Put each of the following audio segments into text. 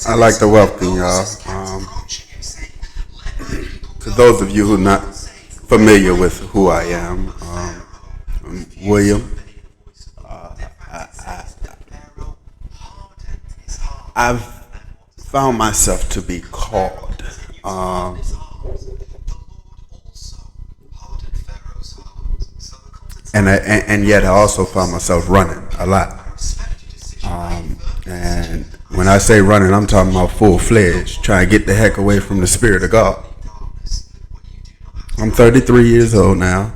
I'd like to welcome y'all. To those of you who are not familiar with who I am, I'm William. I've found myself to be called, and yet I also found myself running a lot. And when I say running, I'm talking about full fledged, trying to get the heck away from the Spirit of God. I'm 33 years old now.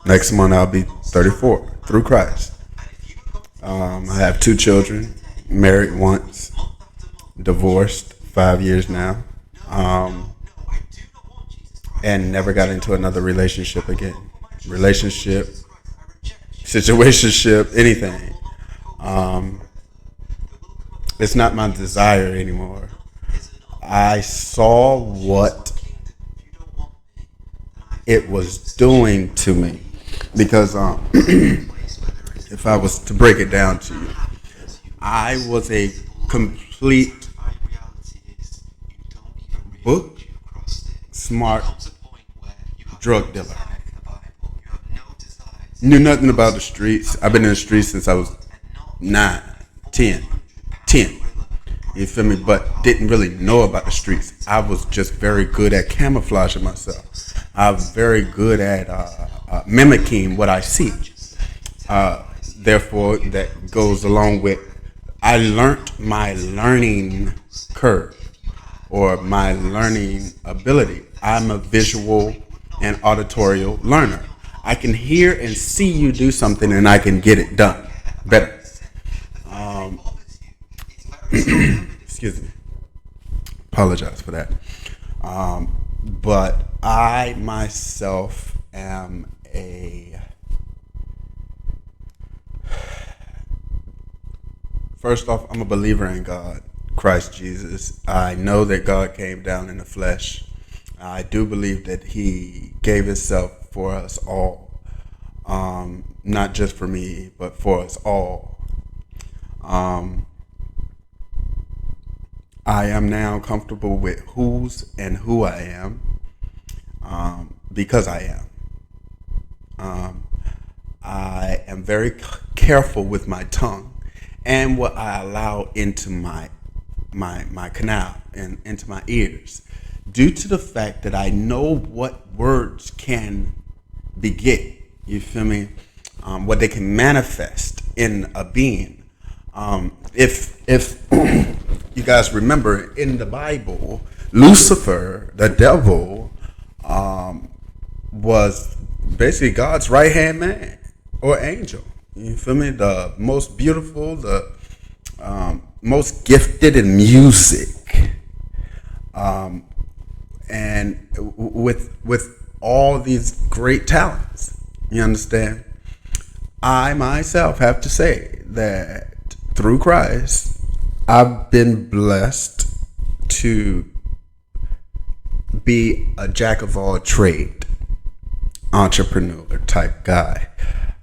Next month I'll be 34 through Christ. I have 2 children, married once, divorced 5 years now, and never got into another relationship again. Relationship, situationship, anything. It's not my desire anymore. I saw what it was doing to me because if I was to break it down to you, I was a complete book smart drug dealer. Knew nothing about the streets. I've been in the streets since I was 9, 10. You feel me? But didn't really know about the streets. I was just very good at camouflaging myself. I was very good at mimicking what I see. Therefore, that goes along with I learned my learning curve or my learning ability. I'm a visual and auditorial learner. I can hear and see you do something and I can get it done better. Excuse me. Apologize for that. But I myself am first off, I'm a believer in God, Christ Jesus. I know that God came down in the flesh. I do believe that He gave Himself for us all. Not just for me, but for us all. I am now comfortable with whose and who I am, because I am. I am very careful with my tongue and what I allow into my canal and into my ears, due to the fact that I know what words can beget. You feel me? What they can manifest in a being. If you guys remember in the Bible, Lucifer, the devil, was basically God's right hand man or angel. You feel me? The most beautiful, the most gifted in music, and with all these great talents. You understand? I myself have to say that through Christ, I've been blessed to be a jack of all trade, entrepreneur type guy.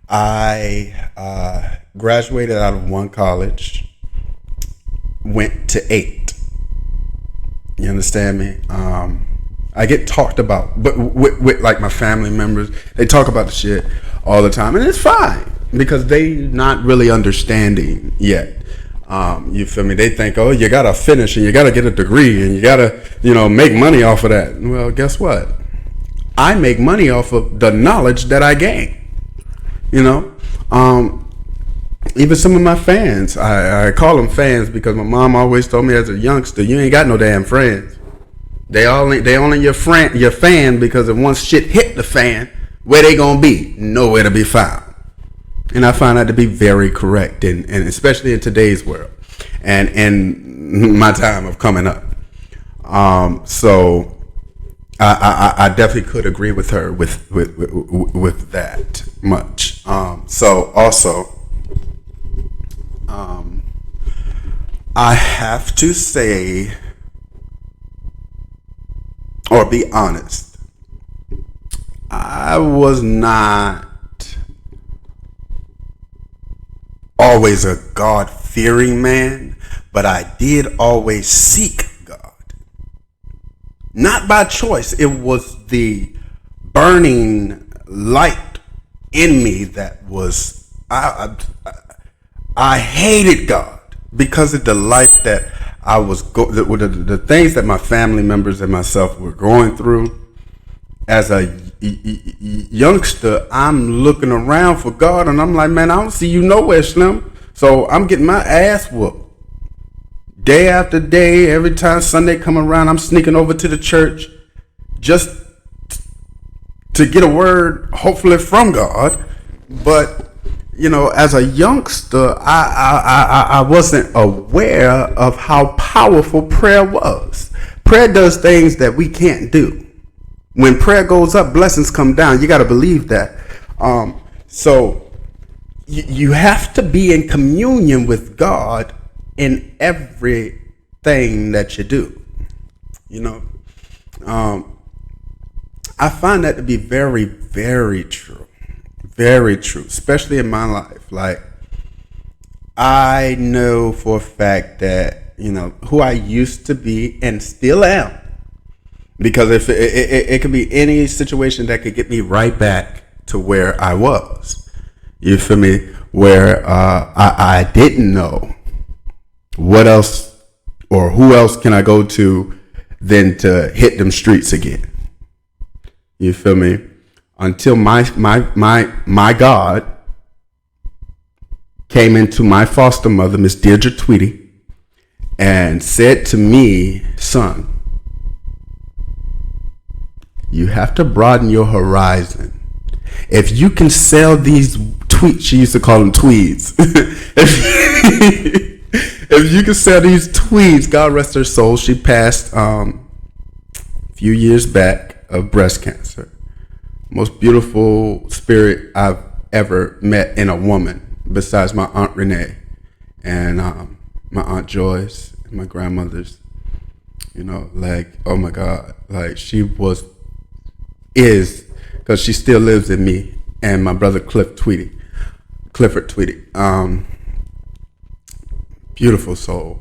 I graduated out of one college, went to 8. You understand me? I get talked about, but with like my family members, they talk about the shit all the time, and it's fine because they not really understanding yet. You feel me? They think, oh, you gotta finish and you gotta get a degree and you gotta, make money off of that. Well, guess what? I make money off of the knowledge that I gain. Even some of my fans, I call them fans because my mom always told me as a youngster, you ain't got no damn friends. They only your fan because if once shit hit the fan, where they gonna be? Nowhere to be found. And I find that to be very correct, and especially in today's world, and in my time of coming up. So I definitely could agree with her with that much. So also, I have to say, or be honest, I was not always a God God-fearing man, but I did always seek God. Not by choice. It was the burning light in me that was, I hated God because of the life that I was, the things that my family members and myself were going through. As a youngster, I'm looking around for God, and I'm like, man, I don't see you nowhere, Slim. So I'm getting my ass whooped day after day. Every time Sunday come around, I'm sneaking over to the church just to get a word, hopefully from God. But as a youngster, I wasn't aware of how powerful prayer was. Prayer does things that we can't do. When prayer goes up, blessings come down. You got to believe that. So you have to be in communion with God in everything that you do. I find that to be very, very true. Very true, especially in my life. Like, I know for a fact that, who I used to be and still am. Because if it could be any situation that could get me right back to where I was. You feel me? Where I didn't know what else or who else can I go to than to hit them streets again. You feel me? Until my God came into my foster mother, Miss Deirdre Tweedy, and said to me, son, you have to broaden your horizon. If you can sell these tweets, she used to call them tweeds. If you can sell these tweeds, God rest her soul, she passed a few years back of breast cancer. Most beautiful spirit I've ever met in a woman, besides my Aunt Renee and my Aunt Joyce and my grandmothers. Oh my God, like she is, because she still lives in me, and my brother Clifford Tweedy. Beautiful soul.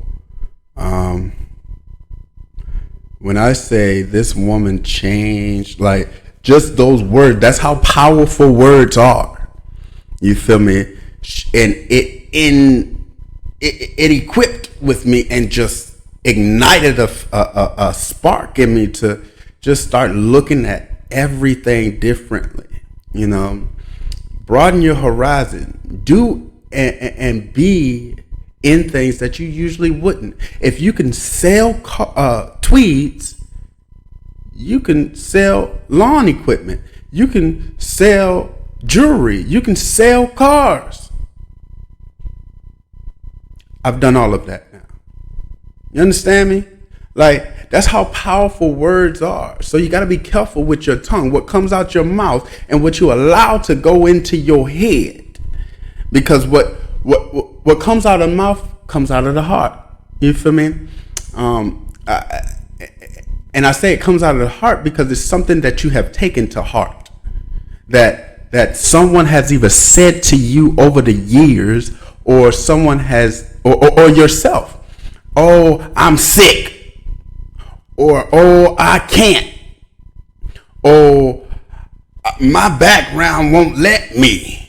When I say this woman changed, like just those words, that's how powerful words are. You feel me? And it equipped with me and just ignited a spark in me to just start looking at everything differently. Broaden your horizon. Do and be in things that you usually wouldn't. If you can sell tweeds, you can sell lawn equipment. You can sell jewelry. You can sell cars. I've done all of that now. You understand me? Like, that's how powerful words are. So you got to be careful with your tongue, what comes out your mouth and what you allow to go into your head. Because what comes out of the mouth comes out of the heart. You feel me? And I say it comes out of the heart because it's something that you have taken to heart. That someone has either said to you over the years, or someone has, or yourself. Oh, I'm sick. Or, oh, I can't. Oh, my background won't let me.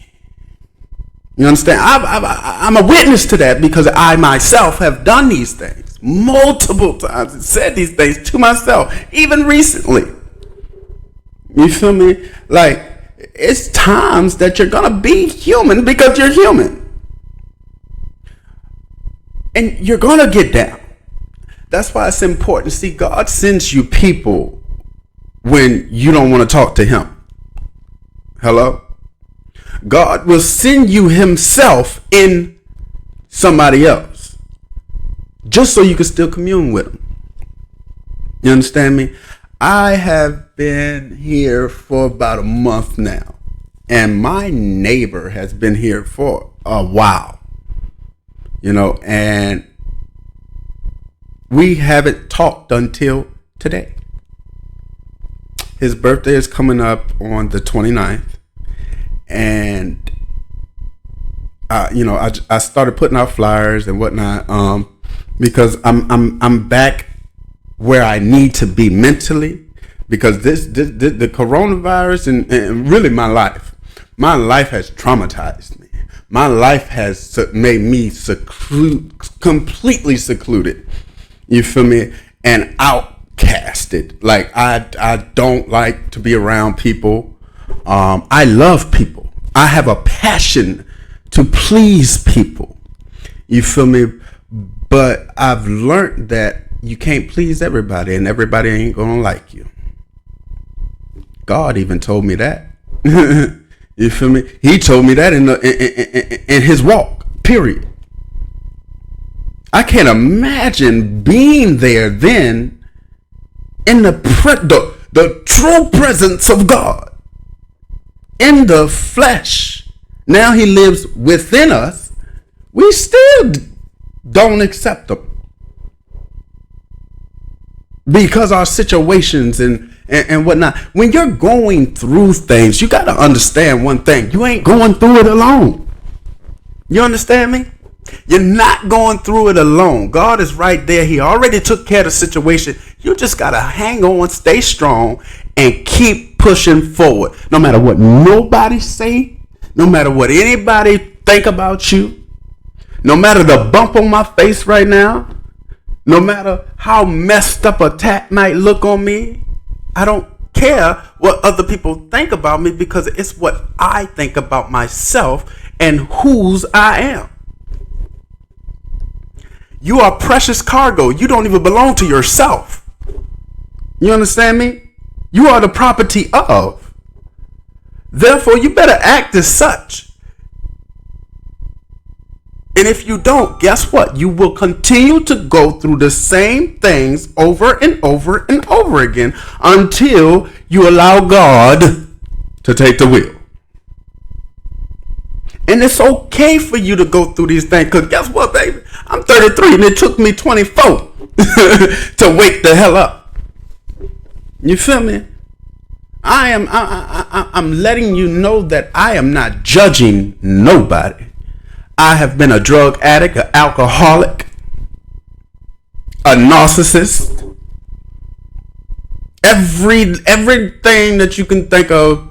You understand? I'm a witness to that because I myself have done these things multiple times and said these things to myself, even recently. You feel me? Like, it's times that you're going to be human because you're human. And you're going to get down. That's why it's important. See, God sends you people when you don't want to talk to him. Hello? God will send you himself in somebody else just so you can still commune with him. You understand me? I have been here for about a month now, and my neighbor has been here for a while, and we haven't talked until today. His birthday is coming up on the 29th, and I started putting out flyers and whatnot, because I'm back where I need to be mentally, because this the coronavirus and really my life has traumatized me. My life has made me completely secluded. You feel me? And outcasted. Like I don't like to be around people. I love people. I have a passion to please people. You feel me? But I've learned that you can't please everybody, and everybody ain't gonna like you. God even told me that. You feel me? He told me that in his walk. Period. I can't imagine being there then in the true presence of God in the flesh. Now he lives within us. We still don't accept him because our situations and whatnot. When you're going through things, you got to understand one thing. You ain't going through it alone. You understand me? You're not going through it alone. God is right there. He already took care of the situation. You just got to hang on, stay strong, and keep pushing forward. No matter what nobody say, no matter what anybody think about you, no matter the bump on my face right now, no matter how messed up a tat might look on me, I don't care what other people think about me, because it's what I think about myself and whose I am. You are precious cargo. You don't even belong to yourself. You understand me? You are the property of. Therefore, you better act as such. And if you don't, guess what? You will continue to go through the same things over and over and over again until you allow God to take the wheel. And it's okay for you to go through these things, because guess what, baby? I'm 33 and it took me 24 to wake the hell up. You feel me? I'm letting you know that I am not judging nobody. I have been a drug addict, an alcoholic, a narcissist. Everything that you can think of,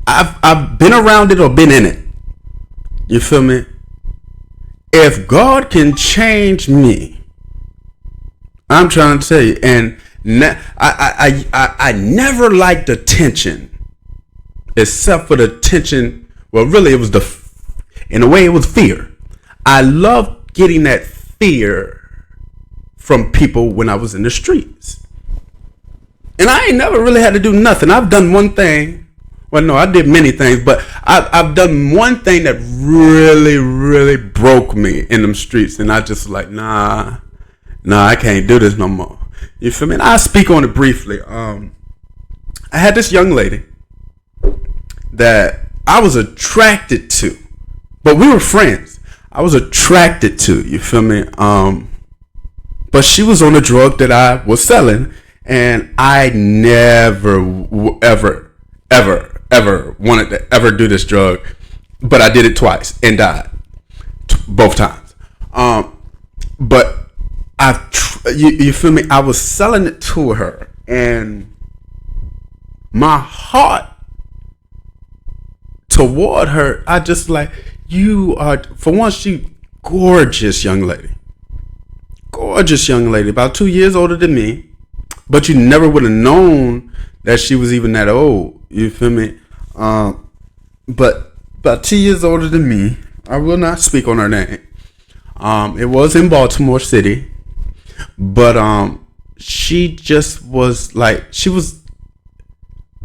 I've been around it or been in it. You feel me? If God can change me, I'm trying to tell you, and I never liked attention, except for the tension. Well, really, it was in a way, it was fear. I loved getting that fear from people when I was in the streets. And I ain't never really had to do nothing. I've done one thing. Well, no, I did many things, but I've done one thing that really, really broke me in them streets. And I just like, nah, I can't do this no more. You feel me? And I'll speak on it briefly. I had this young lady that I was attracted to, but we were friends. I was attracted to, you feel me? But she was on a drug that I was selling, and I never, ever wanted to ever do this drug, but I did it twice and died both times. But you feel me? I was selling it to her, and my heart toward her, I just like, you are, for one, she gorgeous young lady, about 2 years older than me, but you never would have known that she was even that old. You feel me? But about 2 years older than me. I will not speak on her name. It was in Baltimore City, but she just was like, she was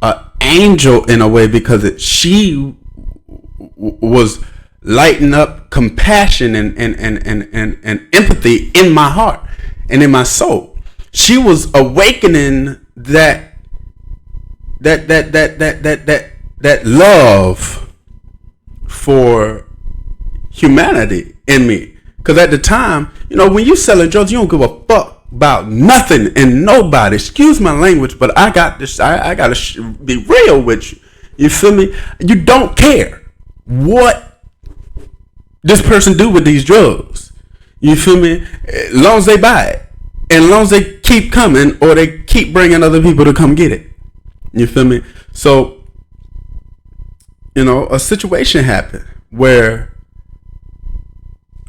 an angel in a way, because she was lighting up compassion and empathy in my heart and in my soul. She was awakening that love for humanity in me. Because at the time, you know, when you selling drugs, you don't give a fuck about nothing and nobody. Excuse my language, but I got this. I gotta be real with you. You feel me? You don't care what this person do with these drugs. You feel me? As long as they buy it, and as long as they keep coming, or they keep bringing other people to come get it. You feel me? So, a situation happened where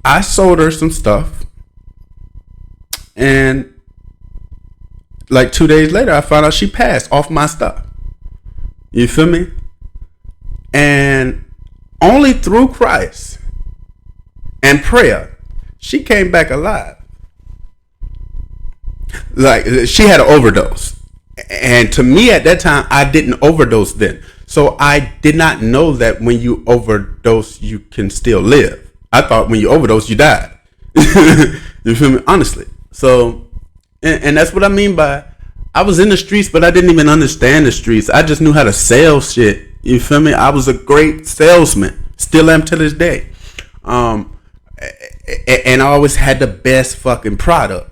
I sold her some stuff, and like 2 days later, I found out she passed off my stuff. You feel me? And only through Christ and prayer, she came back alive. Like, she had an overdose. And to me at that time, I didn't overdose then. So I did not know that when you overdose, you can still live. I thought when you overdose, you died. You feel me? Honestly. So, and that's what I mean by, I was in the streets, but I didn't even understand the streets. I just knew how to sell shit. You feel me? I was a great salesman. Still am to this day. And I always had the best fucking product.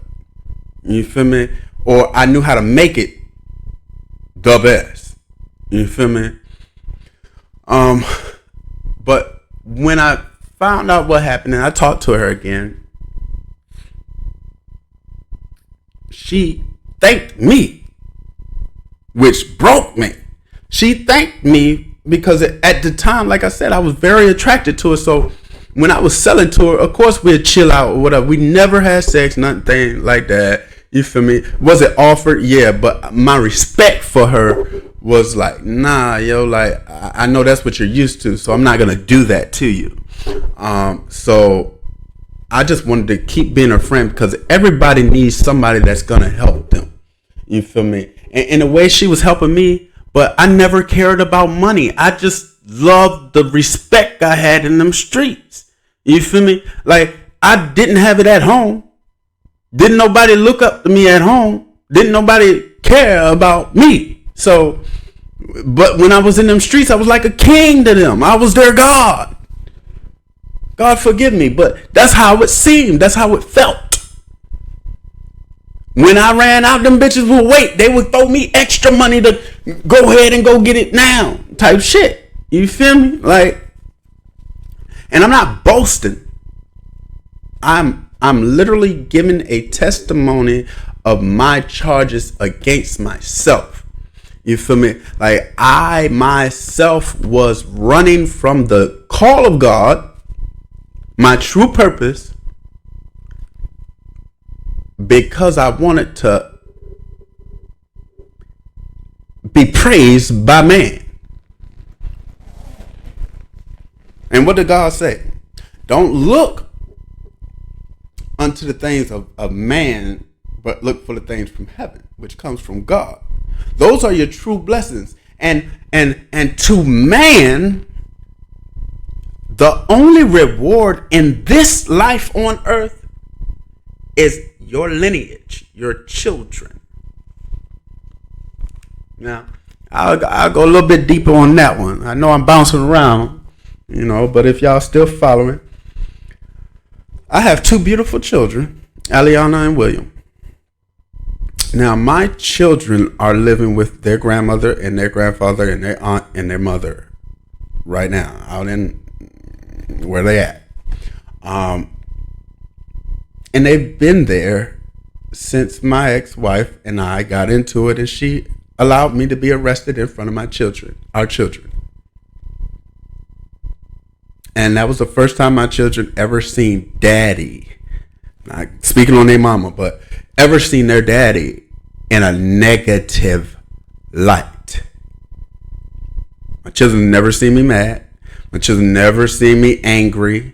You feel me? Or I knew how to make it the best. You feel me? But when I found out what happened and I talked to her again, she thanked me, which broke me. She thanked me because at the time, like I said, I was very attracted to her. So when I was selling to her, of course we'd chill out or whatever. We never had sex, nothing like that. You feel me? Was it offered? Yeah, but my respect for her was like, nah, yo, like, I know that's what you're used to, so I'm not gonna do that to you. So I just wanted to keep being her friend because everybody needs somebody that's gonna help them. You feel me? And in a way, she was helping me, but I never cared about money. I just loved the respect I had in them streets. You feel me? Like, I didn't have it at home. Didn't nobody look up to me at home. Didn't nobody care about me. So, but when I was in them streets, I was like a king to them. I was their God. God forgive me, but that's how it seemed. That's how it felt. When I ran out, them bitches would wait. They would throw me extra money to go ahead and go get it now type shit. You feel me? Like, and I'm not boasting. I'm literally giving a testimony of my charges against myself. You feel me? Like, I myself was running from the call of God, my true purpose, because I wanted to be praised by man. And what did God say? Don't look unto the things of man, but look for the things from heaven, which comes from God. Those are your true blessings. And to man, the only reward in this life on earth is your lineage, your children. Now, I'll go a little bit deeper on that one. I know I'm bouncing around, but if y'all still following, I have two beautiful children, Aliana and William. Now, my children are living with their grandmother and their grandfather and their aunt and their mother right now, out in where they at. And they've been there since my ex-wife and I got into it, and she allowed me to be arrested in front of my children, our children. And that was the first time my children ever seen daddy, not speaking on their mama, but ever seen their daddy in a negative light. My children never seen me mad. My children never seen me angry.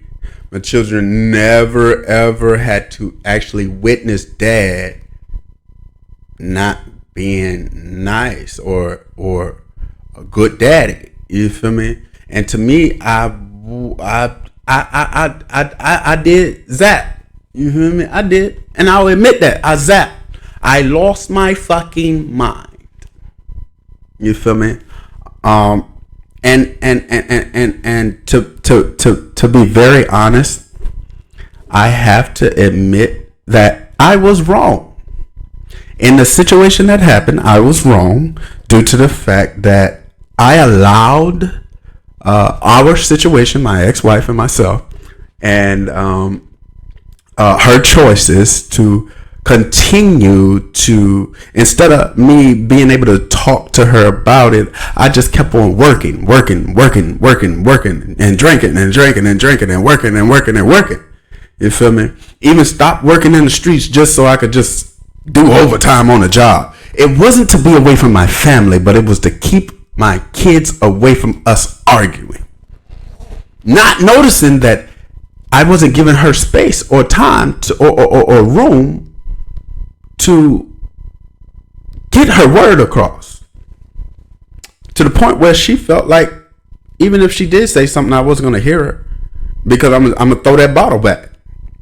My children never, ever had to actually witness dad not being nice or a good daddy. You feel me? And to me, I did zap. You feel me? I did, and I'll admit that I zapped. I lost my fucking mind. You feel me? And to be very honest, I have to admit that I was wrong. In the situation that happened, I was wrong due to the fact that I allowed our situation, my ex-wife and myself, And her choice is to continue to, instead of me being able to talk to her about it, I just kept on working, and drinking and working. You feel me? Even stopped working in the streets just so I could just do overtime on the job. It wasn't to be away from my family, but it was to keep my kids away from us arguing. Not noticing that I wasn't giving her space or time to, or room to get her word across, to the point where she felt like even if she did say something, I wasn't going to hear her because I'm going to throw that bottle back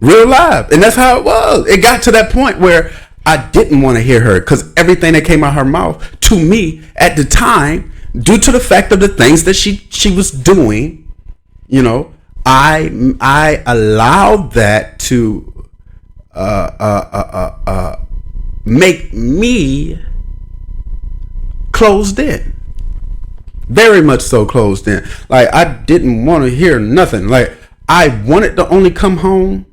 real live. And that's how it was. It got to that point where I didn't want to hear her because everything that came out her mouth to me at the time, due to the fact of the things that she was doing, you know, I allowed that to make me closed in, very much so closed in. Like, I didn't want to hear nothing. Like, I wanted to only come home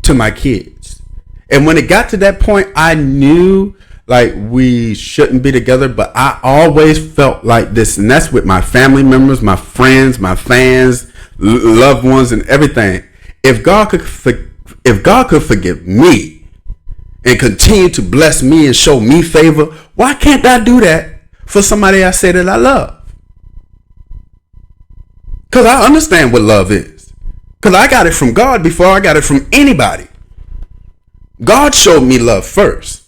to my kids. And when it got to that point, I knew like we shouldn't be together, but I always felt like this, and that's with my family members, my friends, my fans, loved ones, and everything. If God could forgive me and continue to bless me and show me favor, why can't I do that for somebody I say that I love? Because I understand what love is. Because I got it from God before I got it from anybody. God showed me love first.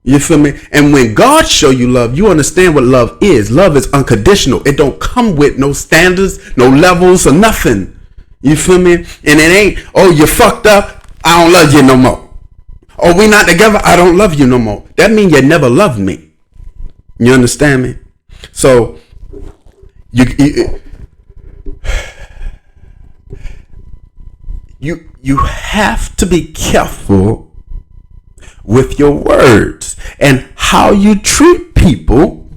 You feel me? And when God show you love, you understand what love is. Love is unconditional. It don't come with no standards, no levels, or nothing. You feel me? And it ain't, oh, you fucked up, I don't love you no more. Oh, we not together, I don't love you no more. That means you never loved me. You understand me? So you have to be careful with your words and how you treat people,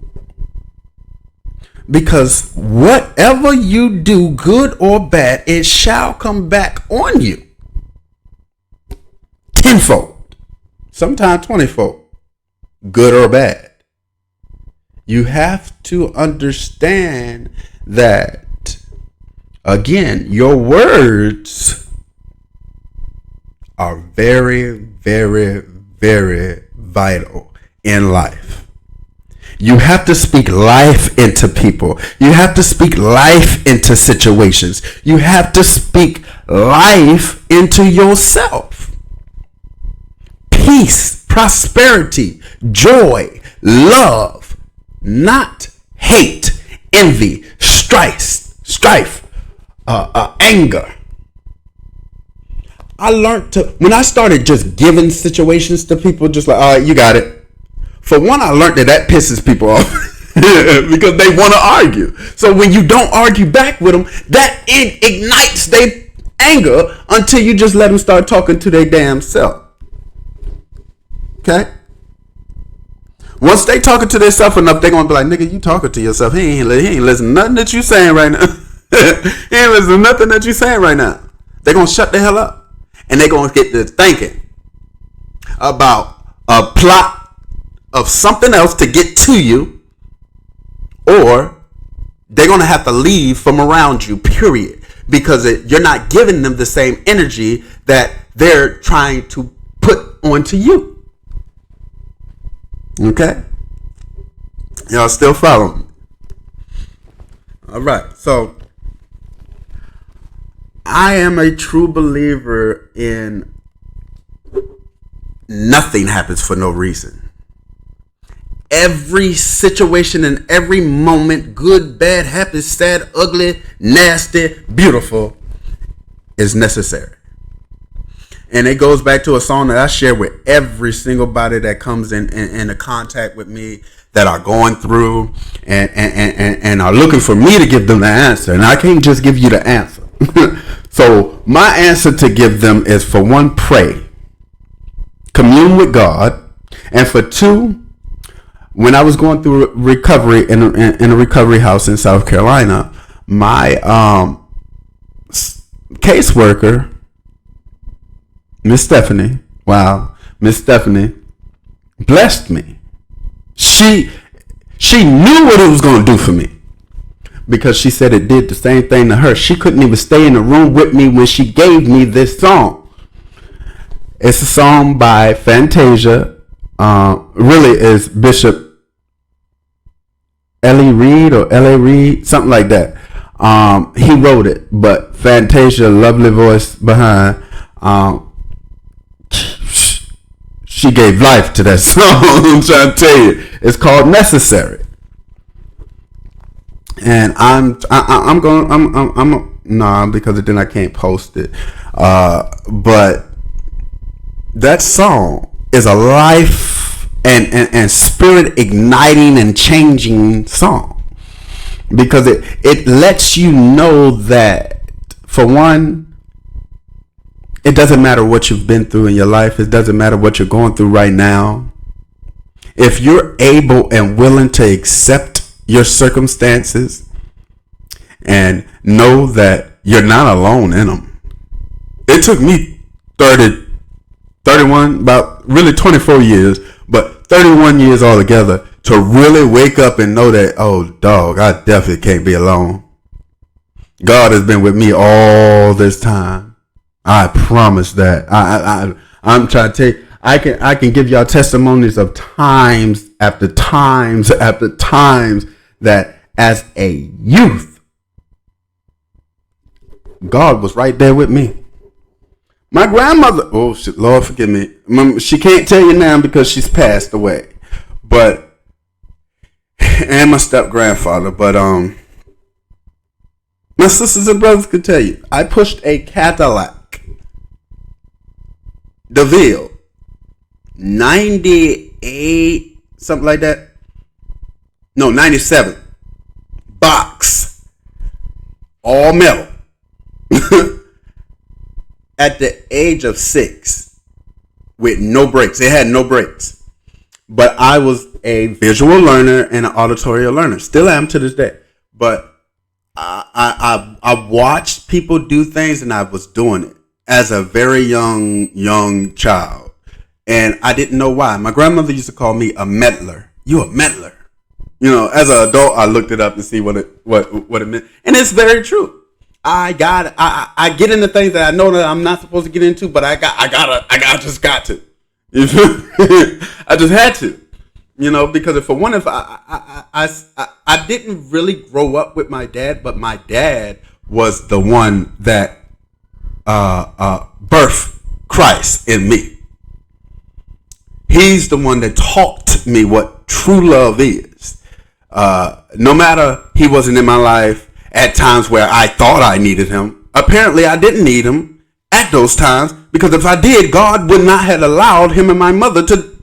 because whatever you do, good or bad, it shall come back on you tenfold, sometimes 20-fold, good or bad. You have to understand that, again, your words are very, very, very vital in life. You have to speak life into people. You have to speak life into situations. You have to speak life into yourself. Peace, prosperity, joy, love, not hate, envy, strife, anger. I learned to, when I started just giving situations to people, just like, all right, you got it. For one, I learned that pisses people off because they want to argue. So when you don't argue back with them, that ignites their anger until you just let them start talking to their damn self. Okay? Once they talking to themselves enough, they're going to be like, nigga, you talking to yourself. He ain't listening to nothing that you saying right now. He ain't listening to nothing that you saying right now. They're going to shut the hell up. And they're going to get to thinking about a plot of something else to get to you, or they're going to have to leave from around you, period. Because you're not giving them the same energy that they're trying to put onto you. Okay? Y'all still following me? All right. So I am a true believer in nothing happens for no reason. Every situation and every moment, good, bad, happy, sad, ugly, nasty, beautiful, is necessary. And it goes back to a song that I share with every single body that comes in contact with me, that are going through and are looking for me to give them the answer. And I can't just give you the answer. So my answer to give them is, for one, pray, commune with God, and for two, when I was going through recovery in a recovery house in South Carolina, my caseworker, Miss Stephanie, wow, Miss Stephanie blessed me. She knew what it was going to do for me because she said it did the same thing to her. She couldn't even stay in the room with me when she gave me this song. It's a song by Fantasia. Really is Bishop Ellie Reed or L.A. Reid, something like that. He wrote it, but Fantasia, lovely voice behind, she gave life to that song. I'm trying to tell you, it's called Necessary. And because then I can't post it. But that song is a life and spirit igniting and changing song, because it lets you know that, for one, it doesn't matter what you've been through in your life. It doesn't matter what you're going through right now. If you're able and willing to accept your circumstances and know that you're not alone in them. It took me 31, about really 24 years, but 31 years altogether to really wake up and know that, oh, dog, I definitely can't be alone. God has been with me all this time. I promise that. I'm trying to tell you, I can give y'all testimonies of times after times after times that as a youth, God was right there with me. My grandmother, oh shit, Lord forgive me, she can't tell you now because she's passed away, but, and my step grandfather, but my sisters and brothers could tell you, I pushed a Cadillac DeVille 98, something like that. No, 97 box, all metal. At the age of 6, with no brakes. It had no brakes. But I was a visual learner and an auditory learner. Still am to this day. But I watched people do things, and I was doing it as a very young child. And I didn't know why. My grandmother used to call me a meddler. You a meddler. You know, as an adult, I looked it up to see what it meant. And it's very true. I get into things that I know that I'm not supposed to get into, but I just got to. I just had to, because if I didn't really grow up with my dad, but my dad was the one that birthed Christ in me. He's the one that taught me what true love is. No matter he wasn't in my life at times where I thought I needed him. Apparently, I didn't need him at those times, because if I did, God would not have allowed him and my mother to.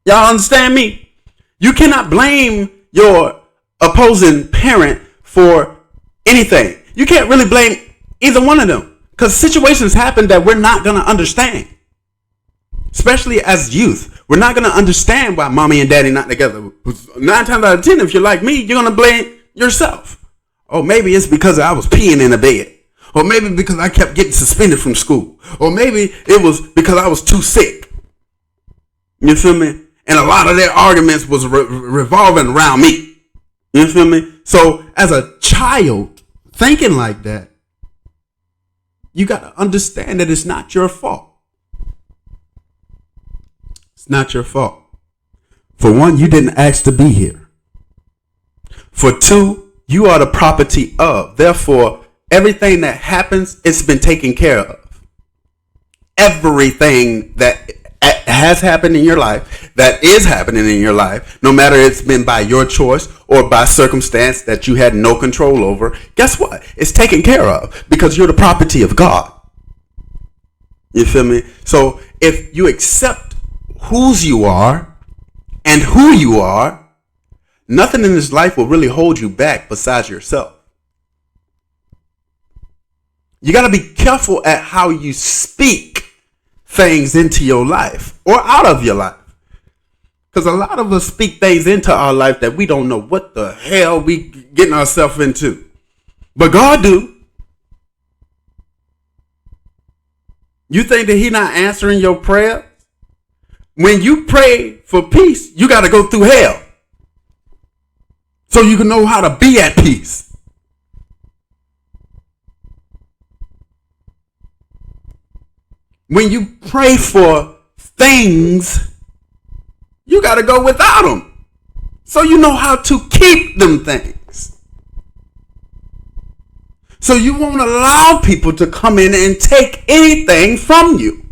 Y'all understand me? You cannot blame your opposing parent for anything. You can't really blame either one of them, because situations happen that we're not going to understand. Especially as youth, we're not going to understand why mommy and daddy not together. 9 times out of 10, if you're like me, you're going to blame yourself. Or maybe it's because I was peeing in the bed. Or maybe because I kept getting suspended from school. Or maybe it was because I was too sick. You feel me? And a lot of their arguments was revolving around me. You feel me? So as a child thinking like that, you got to understand that it's not your fault. It's not your fault. For one, you didn't ask to be here. For two, you are the property of. Therefore, everything that happens, it's been taken care of. Everything that has happened in your life, that is happening in your life, no matter it's been by your choice or by circumstance that you had no control over, guess what? It's taken care of, because you're the property of God. You feel me? So if you accept whose you are and who you are, nothing in this life will really hold you back besides yourself. You got to be careful at how you speak things into your life or out of your life. Because a lot of us speak things into our life that we don't know what the hell we getting ourselves into. But God do. You think that He's not answering your prayer? When you pray for peace, you got to go through hell so you can know how to be at peace. When you pray for things, you got to go without them so you know how to keep them things. So you won't allow people to come in and take anything from you.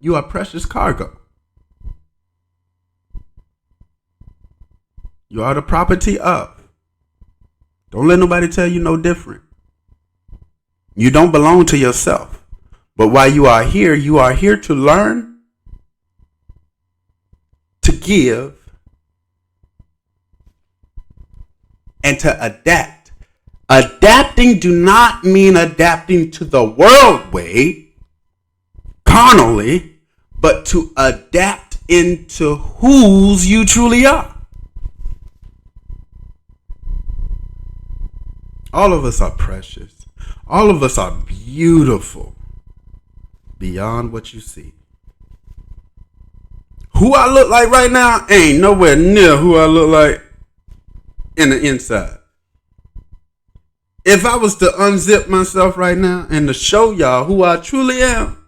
You are precious cargo. You are the property of. Don't let nobody tell you no different. You don't belong to yourself. But while you are here to learn, to give, and to adapt. Adapting do not mean adapting to the world way, carnally, but to adapt into whose you truly are. All of us are precious. All of us are beautiful beyond what you see. Who I look like right now ain't nowhere near who I look like in the inside. If I was to unzip myself right now and to show y'all who I truly am,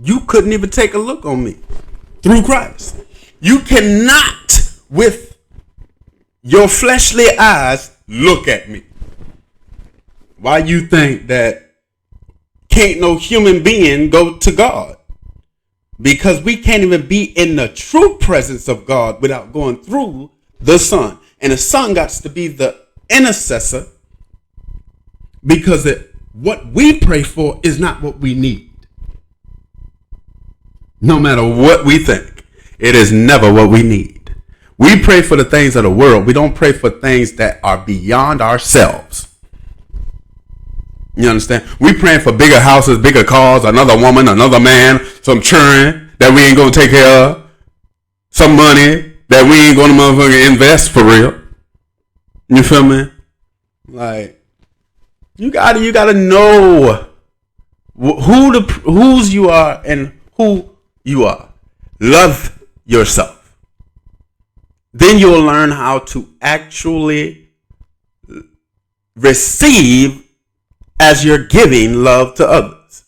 you couldn't even take a look on me through Christ. You cannot, with your fleshly eyes, look at me. Why you think that can't no human being go to God? Because we can't even be in the true presence of God without going through the Son. And the Son got to be the intercessor, because what we pray for is not what we need. No matter what we think, it is never what we need. We pray for the things of the world. We don't pray for things that are beyond ourselves. You understand? We praying for bigger houses, bigger cars, another woman, another man, some children that we ain't going to take care of, some money that we ain't going to motherfucking invest for real. You feel me? Like, you gotta know whose you are and who you are. Love yourself. Then you'll learn how to actually receive as you're giving love to others.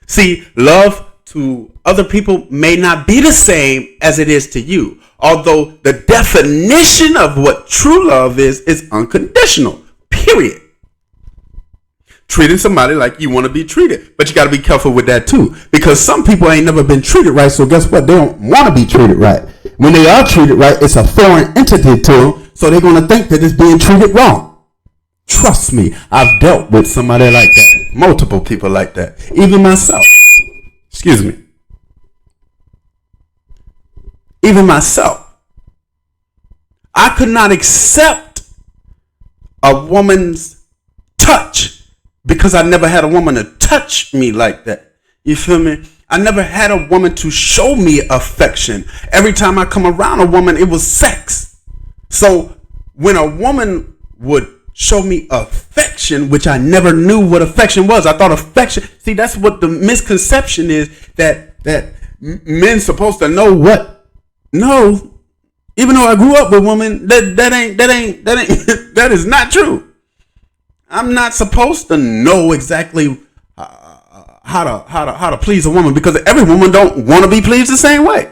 See, love to other people may not be the same as it is to you. Although the definition of what true love is unconditional, period. Treating somebody like you want to be treated. But you got to be careful with that too. Because some people ain't never been treated right. So guess what? They don't want to be treated right. When they are treated right, it's a foreign entity to them. So they're going to think that it's being treated wrong. Trust me, I've dealt with somebody like that. Multiple people like that. Even myself. Excuse me. Even myself. I could not accept a woman's touch because I never had a woman to touch me like that. You feel me? I never had a woman to show me affection. Every time I come around a woman, it was sex. So when a woman would show me affection, which I never knew what affection was. I thought affection, see, that's what the misconception is, that men supposed to know what. No, even though I grew up with women, that is not true. I'm not supposed to know exactly how to please a woman, because every woman don't want to be pleased the same way.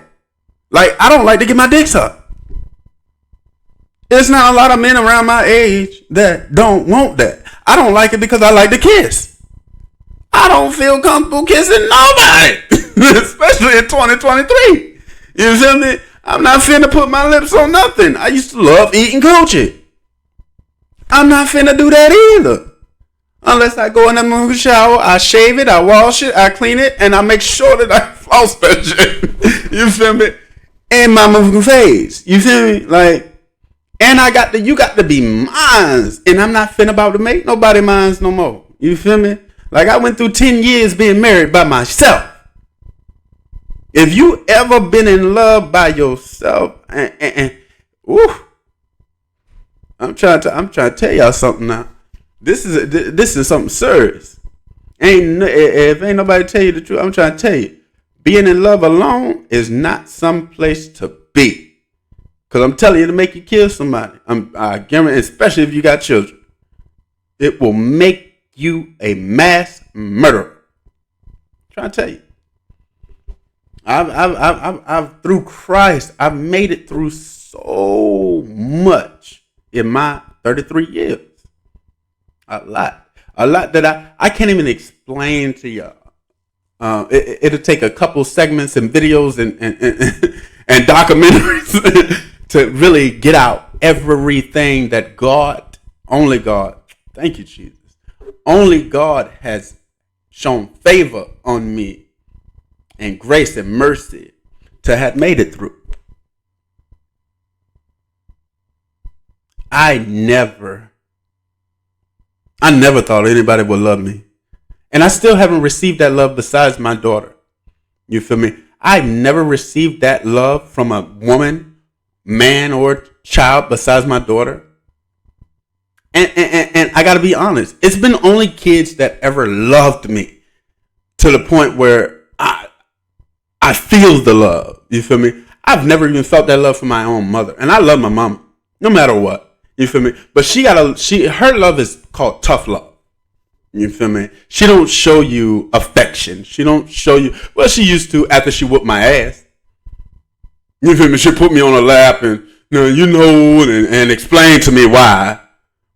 Like, I don't like to get my dick sucked. There's not a lot of men around my age that don't want that. I don't like it because I like to kiss. I don't feel comfortable kissing nobody, especially in 2023. You feel me? I'm not finna put my lips on nothing. I used to love eating coochie. I'm not finna do that either. Unless I go in the shower, I shave it, I wash it, I clean it, and I make sure that I floss that shit. You feel me? In my moving phase. You feel me? Like, and you got to be mines. And I'm not finna about to make nobody mines no more. You feel me? Like, I went through 10 years being married by myself. If you ever been in love by yourself, I'm trying to tell y'all something now. This is something serious. If ain't nobody tell you the truth, I'm trying to tell you. Being in love alone is not some place to be. Because I'm telling you, to make you kill somebody. I guarantee, especially if you got children. It will make you a mass murderer. I'm trying to tell you. I've through Christ, I've made it through so much in my 33 years. A lot that I can't even explain to y'all. It'll take a couple segments and videos and documentaries to really get out everything that only God, thank you, Jesus, only God has shown favor on me and grace and mercy to have made it through. I never thought anybody would love me. And I still haven't received that love besides my daughter. You feel me? I never received that love from a woman, man, or child besides my daughter. And I got to be honest. It's been only kids that ever loved me to the point where I feel the love. You feel me? I've never even felt that love from my own mother. And I love my mama, no matter what. You feel me? But her love is called tough love. You feel me? She don't show you affection. She don't show you, well, she used to after she whooped my ass. You feel me? She put me on her lap and, and explain to me why.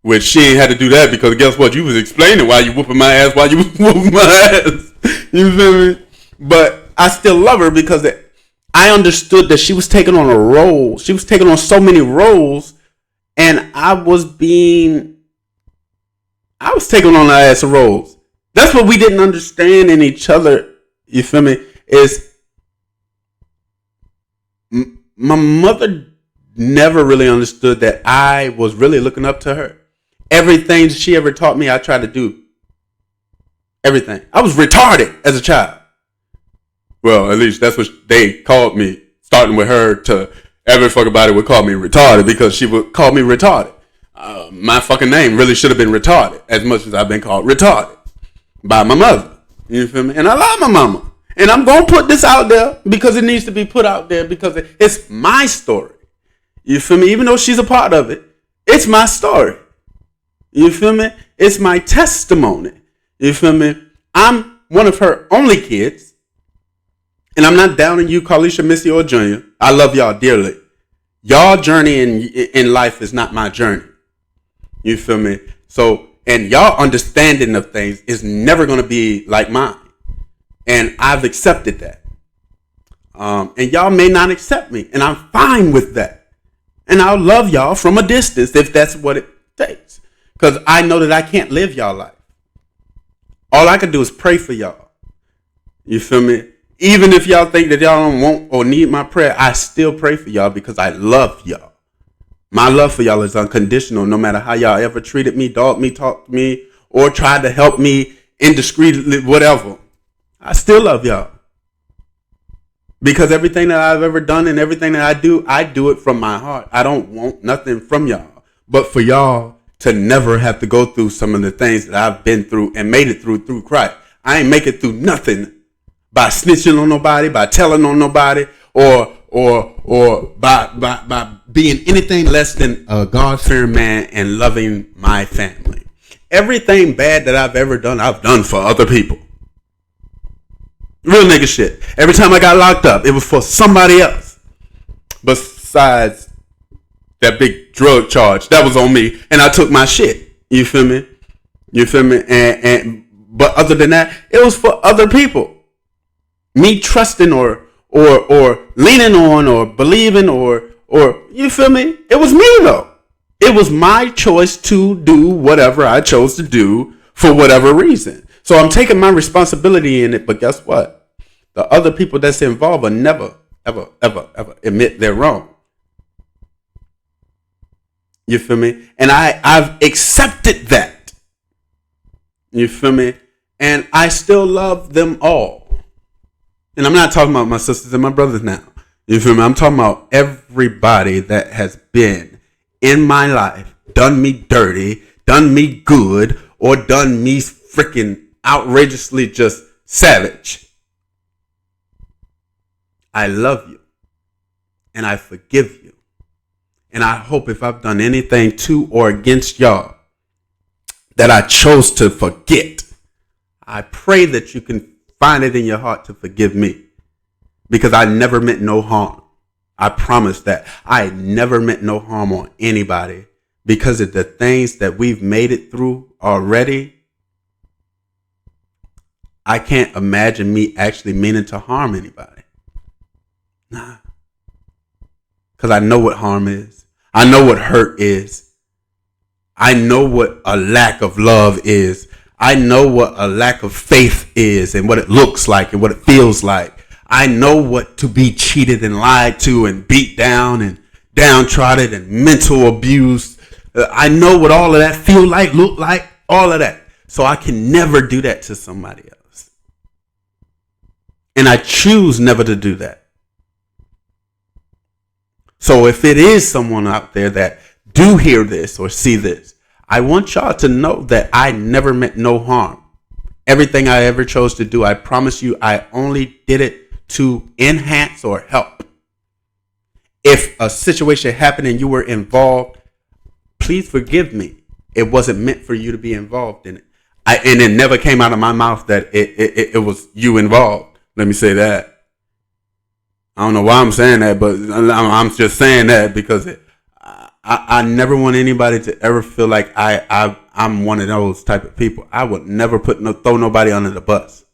Which she ain't had to do that because guess what? You was explaining why you whooping my ass while you was whooping my ass. You feel me? But I still love her because I understood that she was taking on a role. She was taking on so many roles, and I was taking on her ass roles. That's what we didn't understand in each other. You feel me? Is my mother never really understood that I was really looking up to her. Everything she ever taught me, I tried to do. Everything. I was retarded as a child. Well, at least that's what they called me, starting with her to every fucking body would call me retarded because she would call me retarded. My fucking name really should have been retarded as much as I've been called retarded by my mother. You feel me? And I love my mama. And I'm going to put this out there because it needs to be put out there because it's my story. You feel me? Even though she's a part of it, it's my story. You feel me? It's my testimony. You feel me? I'm one of her only kids. And I'm not downing you, Carlisha, Missy, or Junior. I love y'all dearly. Y'all journey in life is not my journey. You feel me? So, and y'all understanding of things is never going to be like mine. And I've accepted that. And y'all may not accept me. And I'm fine with that. And I'll love y'all from a distance if that's what it takes. Because I know that I can't live y'all life. All I can do is pray for y'all. You feel me? Even if y'all think that y'all don't want or need my prayer, I still pray for y'all because I love y'all. My love for y'all is unconditional no matter how y'all ever treated me, dogged me, talked to me, or tried to help me indiscreetly, whatever. I still love y'all. Because everything that I've ever done and everything that I do it from my heart. I don't want nothing from y'all. But for y'all to never have to go through some of the things that I've been through and made it through Christ. I ain't make it through nothing by snitching on nobody, by telling on nobody, or by being anything less than a God-fearing man and loving my family. Everything bad that I've ever done, I've done for other people. Real nigga shit. Every time I got locked up, it was for somebody else. Besides that big drug charge, that was on me, and I took my shit. You feel me? You feel me? But other than that, it was for other people. Me trusting or leaning on or believing or you feel me? It was me though. It was my choice to do whatever I chose to do for whatever reason. So I'm taking my responsibility in it, but guess what? The other people that's involved will never, ever, ever, ever admit they're wrong. You feel me? And I've accepted that. You feel me? And I still love them all. And I'm not talking about my sisters and my brothers now. You feel me? I'm talking about everybody that has been in my life, done me dirty, done me good, or done me freaking outrageously just savage. I love you and I forgive you. And I hope if I've done anything to or against y'all that I chose to forget, I pray that you can find it in your heart to forgive me, because I never meant no harm. I promise that I never meant no harm on anybody, because of the things that we've made it through already. I can't imagine me actually meaning to harm anybody. Nah. Because I know what harm is. I know what hurt is. I know what a lack of love is. I know what a lack of faith is and what it looks like and what it feels like. I know what to be cheated and lied to and beat down and downtrodden and mental abuse. I know what all of that feel like, look like, all of that. So I can never do that to somebody else. And I choose never to do that. So if it is someone out there that do hear this or see this, I want y'all to know that I never meant no harm. Everything I ever chose to do, I promise you, I only did it to enhance or help. If a situation happened and you were involved, please forgive me. It wasn't meant for you to be involved in it. And it never came out of my mouth that it was you involved. Let me say that. I don't know why I'm saying that, but I'm just saying that because I never want anybody to ever feel like I'm one of those type of people. I would never throw nobody under the bus.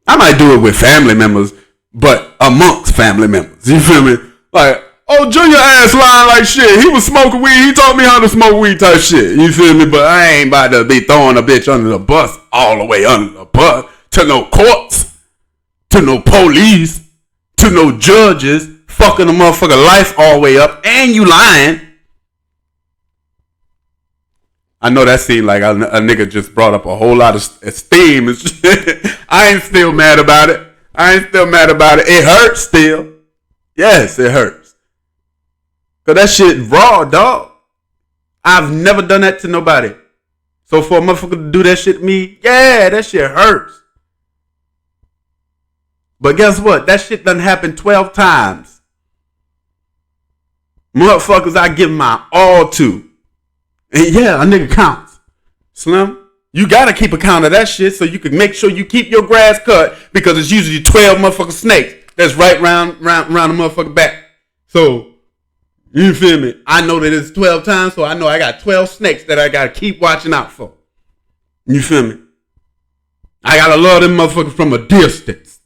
I might do it with family members, but amongst family members. You feel me? Like, oh, Junior ass lying like shit. He was smoking weed. He taught me how to smoke weed type shit. You feel me? But I ain't about to be throwing a bitch under the bus all the way under the bus to no courts, to no police, to no judges, fucking a motherfucker life all the way up, and you lying. I know that seemed like a nigga just brought up a whole lot of steam and shit. I ain't still mad about it. It hurts still. Yes, it hurts. Cause that shit raw, dog. I've never done that to nobody. So for a motherfucker to do that shit to me, yeah, that shit hurts. But guess what? That shit done happened 12 times. Motherfuckers I give my all to. And yeah, a nigga counts. Slim, you gotta keep account of that shit so you can make sure you keep your grass cut, because it's usually 12 motherfucking snakes that's right round the motherfucking back. So, you feel me? I know that it's 12 times, so I know I got 12 snakes that I gotta keep watching out for. You feel me? I gotta love them motherfuckers from a distance.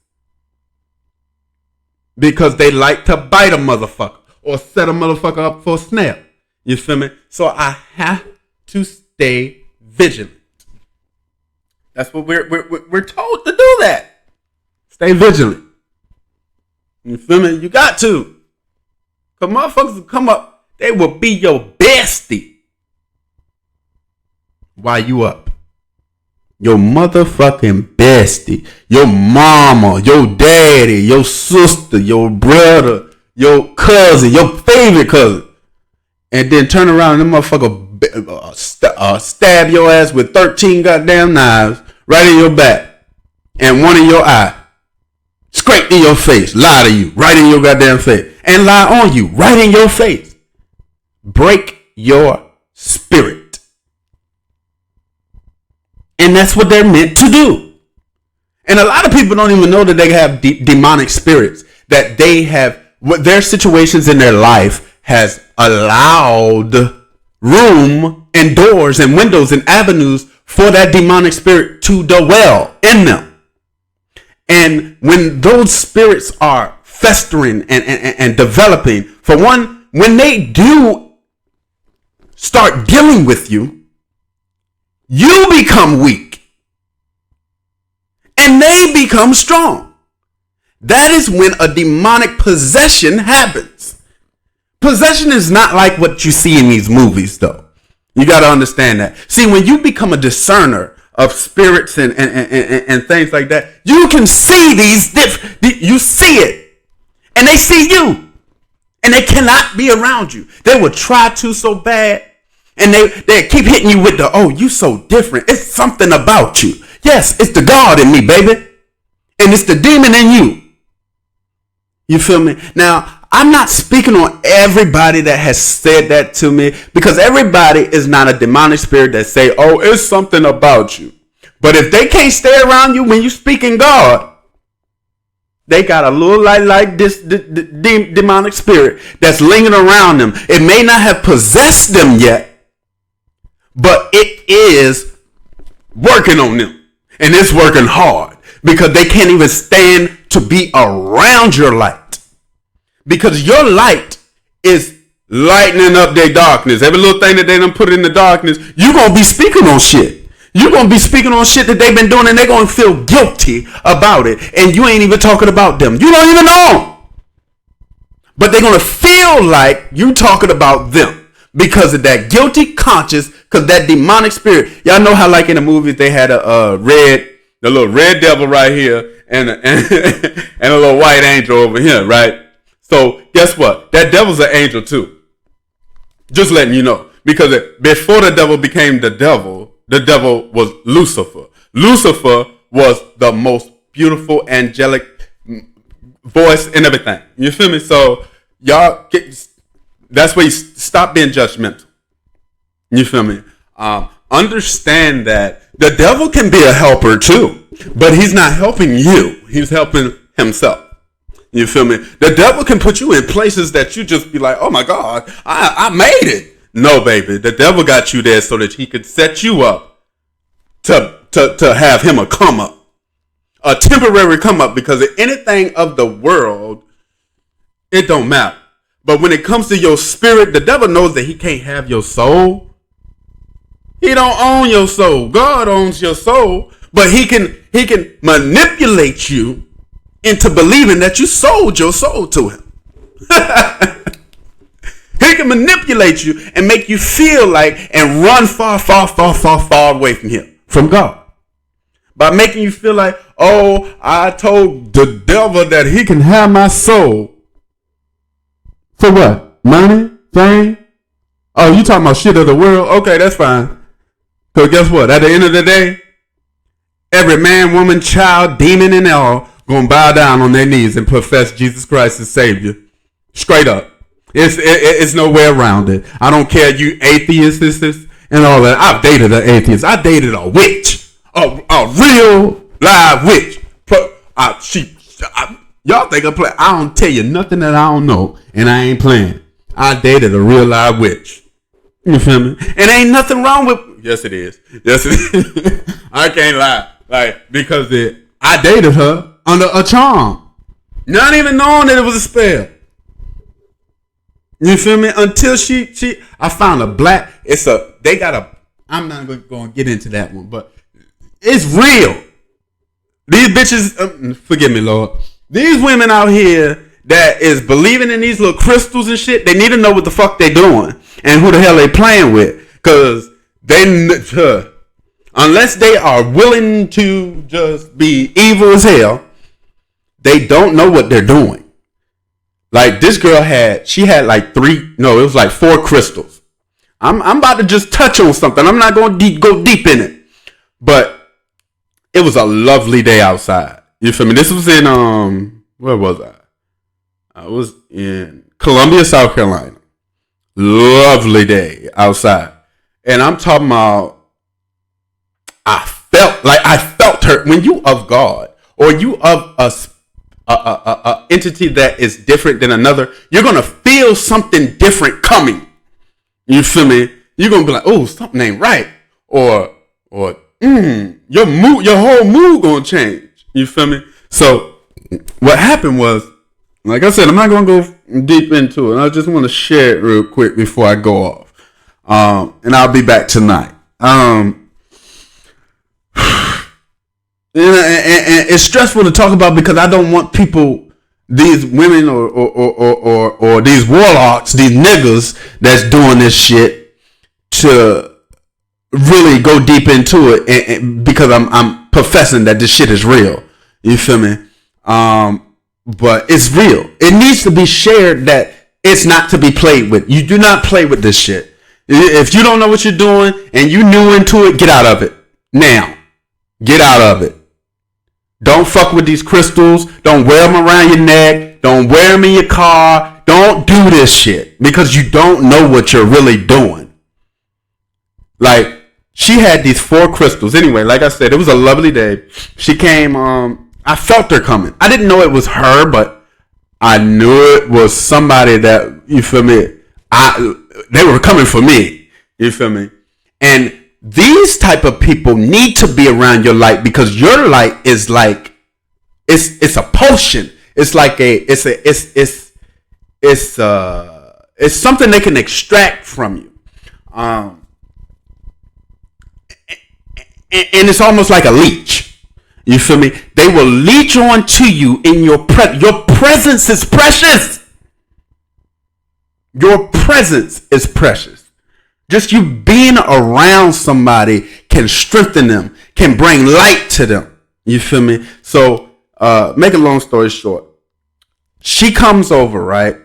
Because they like to bite a motherfucker or set a motherfucker up for a snare. You feel me? So I have to stay vigilant. That's what we're told to do that. Stay vigilant. You feel me? You got to. Because motherfuckers will come up, they will be your bestie while you up. Your motherfucking bestie, your mama, your daddy, your sister, your brother, your cousin, your favorite cousin. And then turn around and them motherfucker stab your ass with 13 goddamn knives right in your back and one in your eye. Scrape in your face, lie to you right in your goddamn face, and lie on you right in your face. Break your spirit. And that's what they're meant to do. And a lot of people don't even know that they have demonic spirits, that they have, what their situations in their life has allowed room and doors and windows and avenues for that demonic spirit to dwell in them. And when those spirits are festering and developing, for one, when they do start dealing with you, you become weak and they become strong. That is when a demonic possession happens. Possession is not like what you see in these movies, though. You got to understand that. See, when you become a discerner of spirits and things like that, you can see you see it, and they see you, and they cannot be around you. They will try to so bad. And they keep hitting you with the, oh, you so different. It's something about you. Yes, it's the God in me, baby. And it's the demon in you. You feel me? Now, I'm not speaking on everybody that has said that to me, because everybody is not a demonic spirit that say, oh, it's something about you. But if they can't stay around you when you speak in God, they got a little like this demonic spirit that's lingering around them. It may not have possessed them yet, but it is working on them. And it's working hard because they can't even stand to be around your light. Because your light is lightening up their darkness. Every little thing that they done put in the darkness, you're going to be speaking on shit. You're going to be speaking on shit that they've been doing, and they're going to feel guilty about it. And you ain't even talking about them. You don't even know them. But they're going to feel like you talking about them because of that guilty conscience, because that demonic spirit. Y'all know how like in the movies they had the little red devil right here and a little white angel over here, right? So guess what? That devil's an angel too. Just letting you know. Because before the devil became the devil was Lucifer. Lucifer was the most beautiful angelic voice and everything. You feel me? So y'all that's where you stop being judgmental. You feel me? Understand that the devil can be a helper too, but he's not helping you. He's helping himself. You feel me? The devil can put you in places that you just be like, oh my God, I made it. No, baby. The devil got you there so that he could set you up to have him a come up. A temporary come up, because if anything of the world, it don't matter. But when it comes to your spirit, the devil knows that he can't have your soul. He don't own your soul. God owns your soul. But he can manipulate you into believing that you sold your soul to him. He can manipulate you and make you feel like and run far away from him, from God. By making you feel like, oh, I told the devil that he can have my soul. For what? Money? Fame? Oh, you talking about shit of the world? Okay, that's fine. Because guess what? At the end of the day, every man, woman, child, demon, and all gonna bow down on their knees and profess Jesus Christ as Savior. Straight up. It's no way around it. I don't care, you atheists and all that. I've dated an atheist. I dated a witch. A real live witch. Y'all think I play? I don't tell you nothing that I don't know, and I ain't playing. I dated a real live witch. You feel me? And ain't nothing wrong with. Yes, it is. Yes, it is. I can't lie. Like, because I dated her under a charm, not even knowing that it was a spell. You feel me? Until I found a black. I'm not going to get into that one, but it's real. These bitches, forgive me, Lord. These women out here that is believing in these little crystals and shit, they need to know what the fuck they doing and who the hell they playing with. Because unless they are willing to just be evil as hell, they don't know what they're doing. Like this girl had like 4 crystals. I'm about to just touch on something. I'm not going to go deep in it. But it was a lovely day outside. You feel me? This was in, where was I? I was in Columbia, South Carolina. Lovely day outside. And I'm talking about, I felt her. When you of God, or you of a entity that is different than another, you're going to feel something different coming. You feel me? You're going to be like, oh, something ain't right. Or your whole mood going to change. You feel me? So what happened was, like I said, I'm not going to go deep into it. I just want to share it real quick before I go off. And I'll be back tonight. And it's stressful to talk about because I don't want people, these women or these warlocks, these niggas that's doing this shit, to really go deep into it, and because I'm professing that this shit is real. You feel me? But it's real. It needs to be shared that it's not to be played with. You do not play with this shit. If you don't know what you're doing and you new into it, get out of it now. Get out of it. Don't fuck with these crystals. Don't wear them around your neck. Don't wear them in your car. Don't do this shit because you don't know what you're really doing. Like, she had these 4 crystals. Anyway, like I said, it was a lovely day. She came, I felt her coming. I didn't know it was her, but I knew it was somebody that, you feel me? They were coming for me. You feel me? And these type of people need to be around your light because your light is like, it's a potion. It's like it's something they can extract from you. And it's almost like a leech. You feel me? They will leech on to you in your presence is precious. Your presence is precious. Just you being around somebody can strengthen them, can bring light to them. You feel me? So, make a long story short. She comes over, right?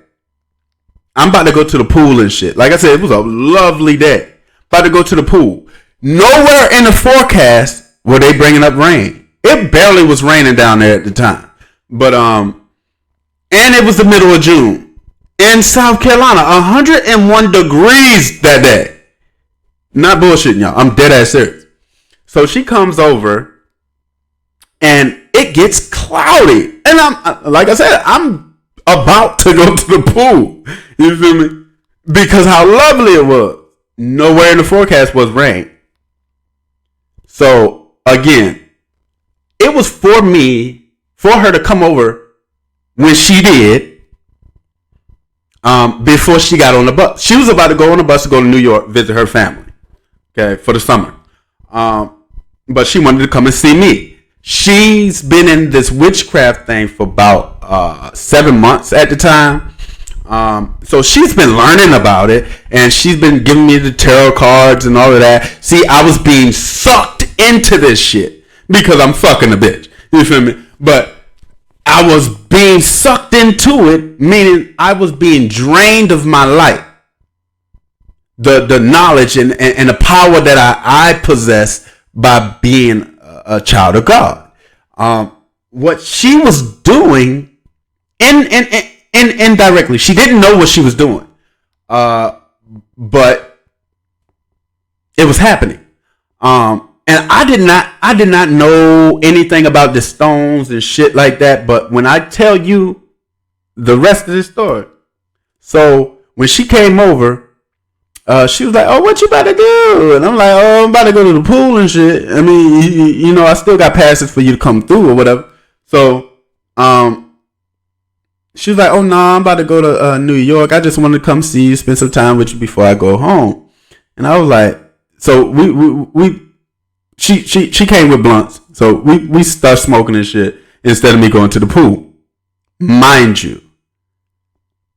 I'm about to go to the pool and shit. Like I said, it was a lovely day. About to go to the pool. Nowhere in the forecast were they bringing up rain. It barely was raining down there at the time. But, and it was the middle of June. In South Carolina, 101 degrees that day. Not bullshitting, y'all. I'm dead ass serious. So she comes over and it gets cloudy. And I'm, like I said, I'm about to go to the pool. You feel me? Because how lovely it was. Nowhere in the forecast was rain. So again, it was for her to come over when she did. Before she got on the bus. She was about to go on the bus to go to New York, visit her family, okay, for the summer. But she wanted to come and see me. She's been in this witchcraft thing for about 7 months at the time. So she's been learning about it, and she's been giving me the tarot cards and all of that. See, I was being sucked into this shit because I'm fucking a bitch. You feel me? But I was being sucked into it, meaning I was being drained of my light. The knowledge and the power that I possess by being a child of God. What she was doing indirectly, she didn't know what she was doing. But it was happening. And I did not know anything about the stones and shit like that. But when I tell you the rest of this story, so when she came over, she was like, "Oh, what you about to do?" And I'm like, "Oh, I'm about to go to the pool and shit. I mean, you know, I still got passes for you to come through or whatever." So, she was like, "Oh no, I'm about to go to New York. I just wanted to come see you, spend some time with you before I go home." And I was like, "So She came with blunts, so we started smoking and shit instead of me going to the pool. Mind you,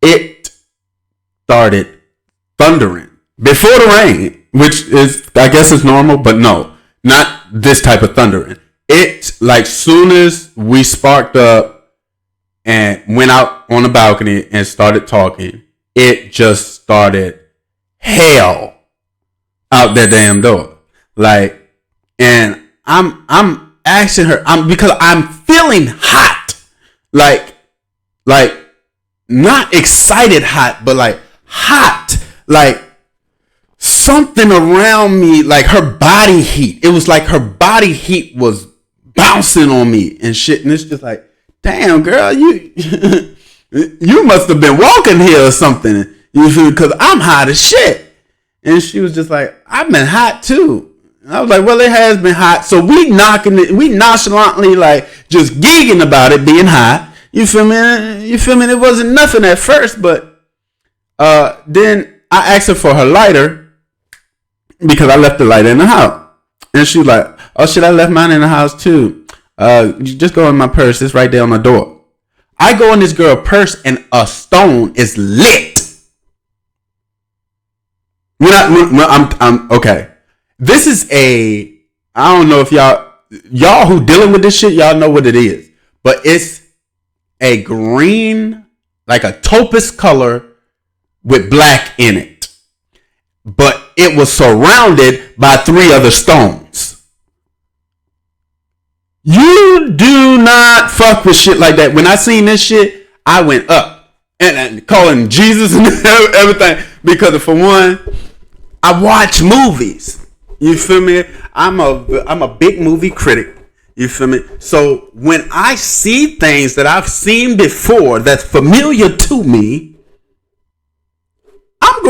it started thundering before the rain, which is, I guess, is normal, but no, not this type of thundering. It, like, soon as we sparked up and went out on the balcony and started talking, it just started hell out that damn door, like. And I'm asking her, because I'm feeling hot, like not excited hot, but like hot, like something around me, like her body heat. It was like her body heat was bouncing on me and shit. And it's just like, damn, girl, you you must have been walking here or something, because I'm hot as shit. And she was just like, I've been hot too. I was like, well, it has been hot. So we nonchalantly, like, just gigging about it being hot. You feel me? You feel me? It wasn't nothing at first, but then I asked her for her lighter because I left the lighter in the house. And she was like, oh shit, I left mine in the house too. Just go in my purse. It's right there on the door. I go in this girl's purse and a stone is lit. I'm okay. This is I don't know if y'all who dealing with this shit, y'all know what it is. But it's a green, like a topaz color with black in it. But it was surrounded by 3 other stones. not fuck with shit like that. When I seen this shit, I went up and calling Jesus and everything because for one, I watch movies. You feel me? I'm a big movie critic. You feel me? So when I see things that I've seen before that's familiar to me, I'm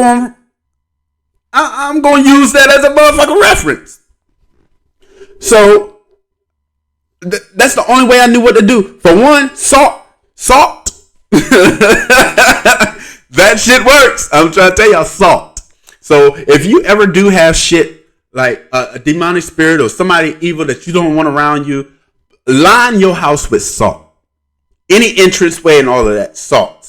going to use that as a motherfucking reference. So that's the only way I knew what to do. For one, salt. That shit works. I'm trying to tell y'all, salt. So if you ever do have shit like a demonic spirit or somebody evil that you don't want around you, line your house with salt. Any entranceway and all of that, salt.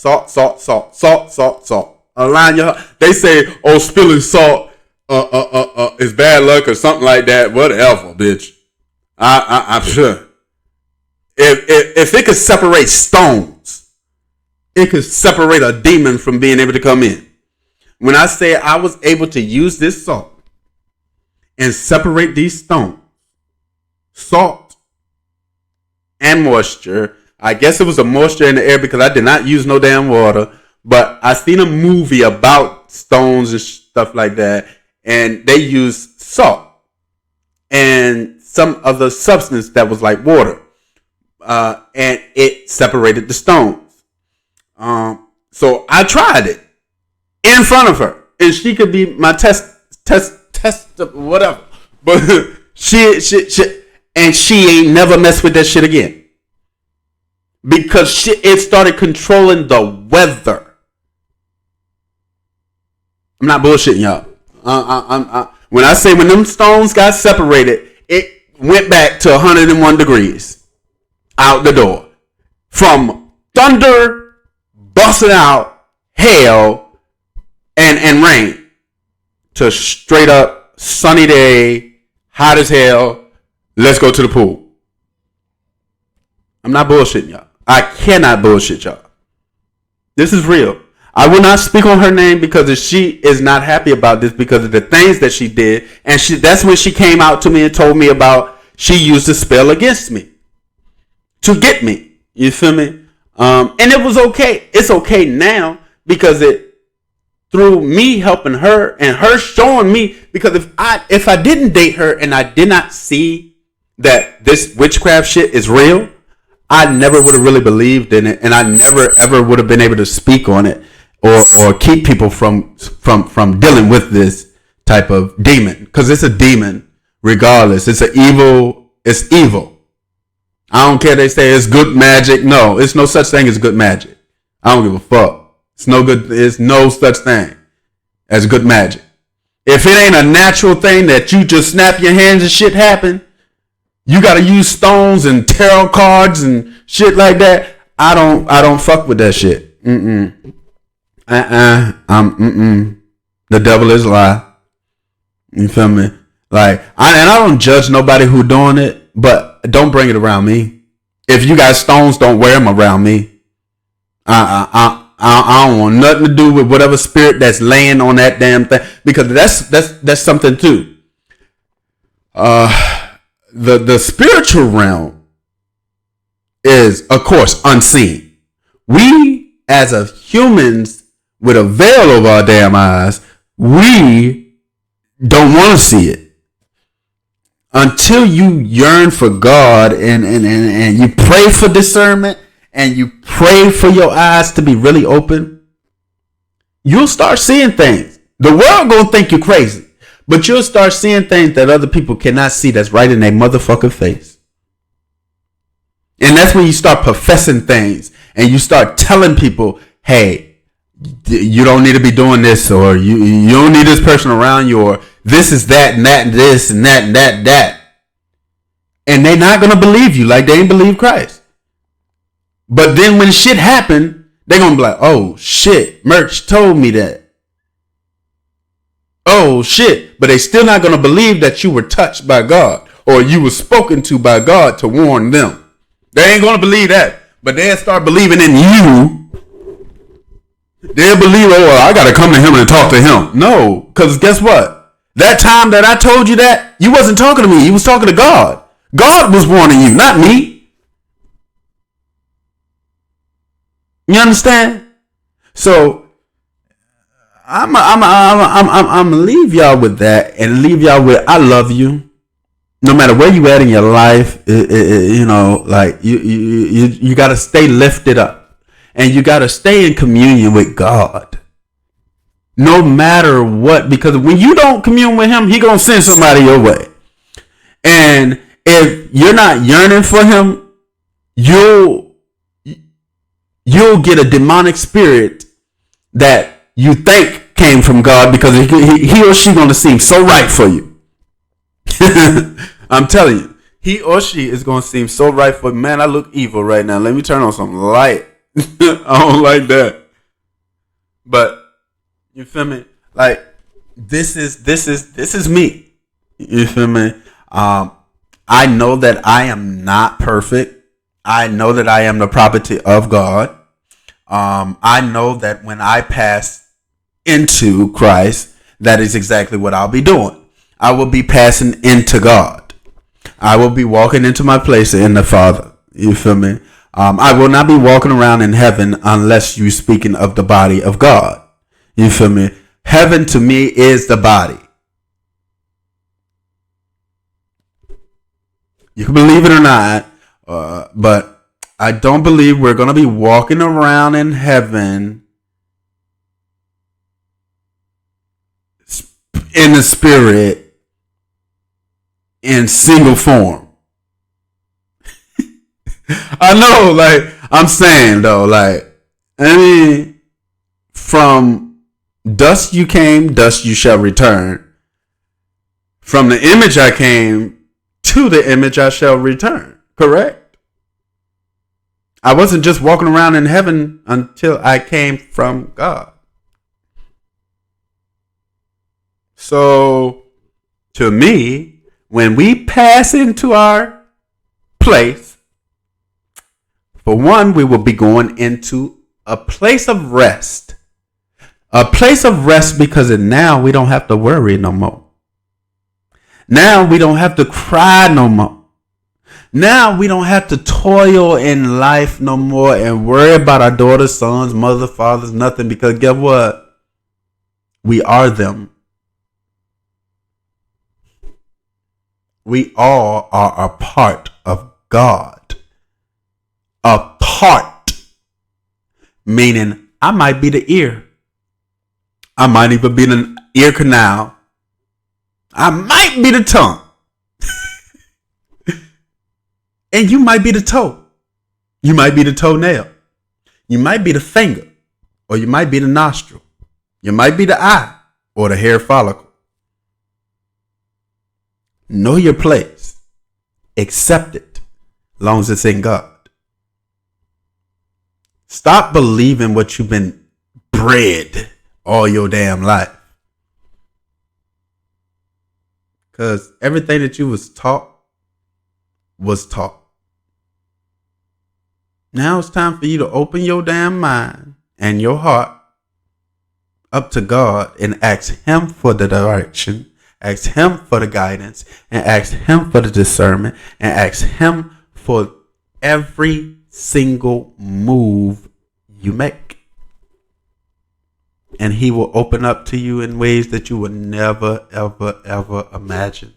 Align your house. They say, oh, spilling salt is bad luck or something like that. Whatever, bitch. I'm sure. If it could separate stones, it could separate a demon from being able to come in. When I say I was able to use this salt and separate these stones, salt and moisture. I guess it was a moisture in the air because I did not use no damn water. But I seen a movie about stones and stuff like that, and they used salt and some other substance that was like water, and it separated the stones. So I tried it in front of her, and she could be my test whatever. But she ain't never messed with that shit again because it started controlling the weather. I'm not bullshitting y'all. When I say when them stones got separated, it went back to 101 degrees out the door. From thunder, busting out, hail, and rain to straight up sunny day, hot as hell, let's go to the pool. I'm not bullshitting y'all. I cannot bullshit y'all. This is real. I will not speak on her name because if she is not happy about this because of the things that she did. And that's when she came out to me and told me about she used a spell against me to get me. You feel me? And it was okay. It's okay now because it through me helping her and her showing me, because if I didn't date her and I did not see that this witchcraft shit is real, I never would have really believed in it, and I never ever would have been able to speak on it or keep people from dealing with this type of demon, because it's a demon regardless. It's evil. I don't care. They say it's good magic. No, it's no such thing as good magic. I don't give a fuck. It's no such thing as good magic. If it ain't a natural thing that you just snap your hands and shit happen, you gotta use stones and tarot cards and shit like that. I don't fuck with that shit. The devil is a lie. You feel me? Like, I don't judge nobody who doing it, but don't bring it around me. If you got stones, don't wear them around me. I don't want nothing to do with whatever spirit that's laying on that damn thing, because that's something too. The spiritual realm is, of course, unseen. We as humans with a veil over our damn eyes, we don't want to see it. Until you yearn for God and you pray for discernment and you pray for your eyes to be really open, you'll start seeing things. The world gonna think you crazy, but you'll start seeing things that other people cannot see that's right in their motherfucking face. And that's when you start professing things and you start telling people, hey, you don't need to be doing this, or you don't need this person around you, or this is that and that and this and that and that and that. And they're not going to believe you like they ain't believe Christ. But then when shit happen, they're going to be like, oh shit, Merch told me that. Oh shit. But they still not going to believe that you were touched by God or you were spoken to by God to warn them. They ain't going to believe that. But they'll start believing in you. They'll believe, oh, I got to come to him and talk to him. No, because guess what? That time that I told you that, you wasn't talking to me. You was talking to God. God was warning you, not me. You understand? So I'm gonna leave y'all with that, and leave y'all with I love you. No matter where you at in your life, like you got to stay lifted up, and you got to stay in communion with God, no matter what. Because when you don't commune with Him, He gonna send somebody your way, and if you're not yearning for Him, you'll get a demonic spirit that you think came from God, because he or she gonna seem so right for you. I'm telling you, he or she is gonna seem so right for. Man, I look evil right now. Let me turn on some light. I don't like that. But you feel me? Like this is me. You feel me? I know that I am not perfect. I know that I am the property of God. I know that when I pass into Christ, that is exactly what I'll be doing. I will be passing into God. I will be walking into my place in the Father. You feel me? I will not be walking around in heaven unless you're speaking of the body of God. You feel me? Heaven to me is the body. You can believe it or not, but I don't believe we're going to be walking around in heaven in the spirit in single form. I know, like, I'm saying though, like, I mean, from dust you came, dust you shall return. From the image I came, to the image I shall return. Correct? I wasn't just walking around in heaven until I came from God. So, to me, when we pass into our place, for one, we will be going into a place of rest. A place of rest because now we don't have to worry no more. Now we don't have to cry no more. Now we don't have to toil in life no more and worry about our daughters, sons, mother, fathers, nothing. Because guess what? We are them. We all are a part of God. A part. Meaning I might be the ear. I might even be the ear canal. I might be the tongue. And you might be the toe. You might be the toenail. You might be the finger. Or you might be the nostril. You might be the eye or the hair follicle. Know your place. Accept it. As long as it's in God. Stop believing what you've been bred all your damn life. Because everything that you was taught. Now it's time for you to open your damn mind and your heart up to God and ask Him for the direction, ask Him for the guidance, and ask Him for the discernment, and ask Him for every single move you make. And He will open up to you in ways that you would never, ever, ever imagine.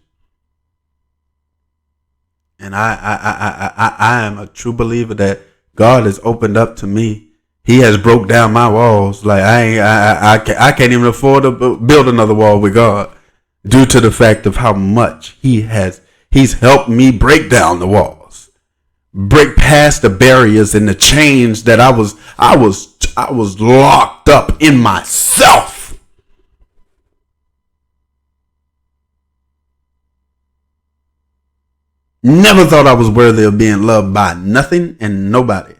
And I am a true believer that God has opened up to me. He has broke down my walls. Like I can't even afford to build another wall with God, due to the fact of how much He's helped me break down the walls, break past the barriers and the chains that I was locked up in myself. Never thought I was worthy of being loved by nothing and nobody.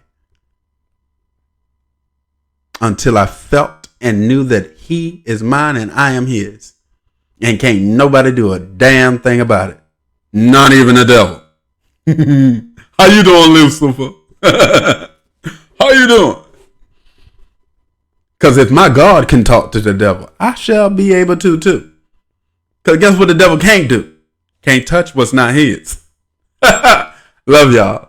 Until I felt and knew that He is mine and I am His. And can't nobody do a damn thing about it. Not even the devil. How you doing, Lucifer? How you doing? Because if my God can talk to the devil, I shall be able to too. Because guess what the devil can't do? Can't touch what's not his. Love y'all.